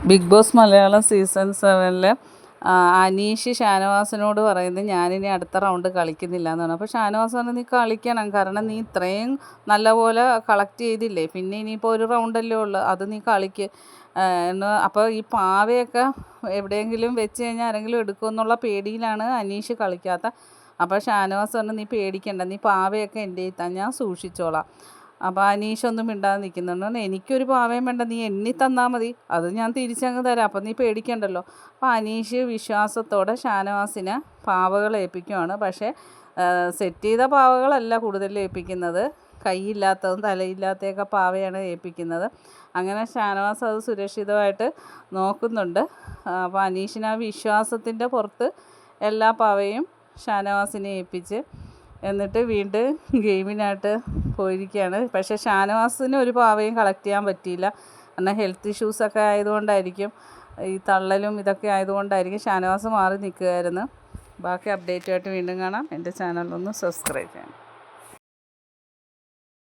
Big Boss Malayalam season 7 Aneesh ഷാനവാസിനോട് പറയുന്നത് ഞാനിനി അടുത്ത റൗണ്ട് കളിക്കുന്നില്ല എന്ന് പറഞ്ഞു. അപ്പോൾ ഷാനവാസ് പറഞ്ഞു നീ കളിക്കണം, കാരണം നീ ഇത്രയും നല്ലപോലെ കളക്ട് ചെയ്തില്ലേ, പിന്നെ ഇനിയിപ്പോൾ ഒരു റൗണ്ടല്ലേ ഉള്ളൂ, അത് നീ കളിക്ക് എന്ന്. അപ്പോൾ ഈ പാവയൊക്കെ എവിടെയെങ്കിലും വെച്ച് കഴിഞ്ഞാൽ ആരെങ്കിലും എടുക്കുമെന്നുള്ള പേടിയിലാണ് അനീഷ് കളിക്കാത്ത. അപ്പോൾ ഷാനവാസ് പറഞ്ഞു നീ പേടിക്കണ്ട, നീ പാവയൊക്കെ എൻ്റെ കയ്യിൽ ഞാൻ സൂക്ഷിച്ചോളാം. അപ്പോൾ അനീഷൊന്നും മിണ്ടാതെ നിൽക്കുന്നുണ്ട്. എനിക്കൊരു പാവയും വേണ്ട, നീ എണ്ണി തന്നാൽ മതി, അത് ഞാൻ തിരിച്ചങ്ങ് തരാം, അപ്പം നീ പേടിക്കണ്ടല്ലോ. അപ്പോൾ അനീഷ് വിശ്വാസത്തോടെ ഷാനവാസിനെ പാവകൾ ഏൽപ്പിക്കുവാണ്. പക്ഷേ സെറ്റ് ചെയ്ത പാവകളല്ല കൂടുതൽ ഏൽപ്പിക്കുന്നത്, കൈയില്ലാത്തതും തലയില്ലാത്തതൊക്കെ പാവയാണ് ഏൽപ്പിക്കുന്നത്. അങ്ങനെ ഷാനവാസ് അത് സുരക്ഷിതമായിട്ട് നോക്കുന്നുണ്ട്. അപ്പോൾ അനീഷിന് ആ വിശ്വാസത്തിൻ്റെ പുറത്ത് എല്ലാ പാവയും ഷാനവാസിനെ ഏൽപ്പിച്ച് എന്നിട്ട് വീണ്ടും ഗെയിമിനായിട്ട് പോയിരിക്കുകയാണ്. പക്ഷേ ഷാനവാസിന് ഒരു പാവയും കളക്ട് ചെയ്യാൻ പറ്റിയില്ല, കാരണം ഹെൽത്ത് ഇഷ്യൂസൊക്കെ ആയതുകൊണ്ടായിരിക്കും, ഈ തള്ളലും ഇതൊക്കെ ആയതുകൊണ്ടായിരിക്കും ഷാനവാസ് മാറി നിൽക്കുകയായിരുന്നു. ബാക്കി അപ്ഡേറ്റുമായിട്ട് വീണ്ടും കാണാം. എൻ്റെ ചാനലൊന്ന് സബ്സ്ക്രൈബ് ചെയ്യണം.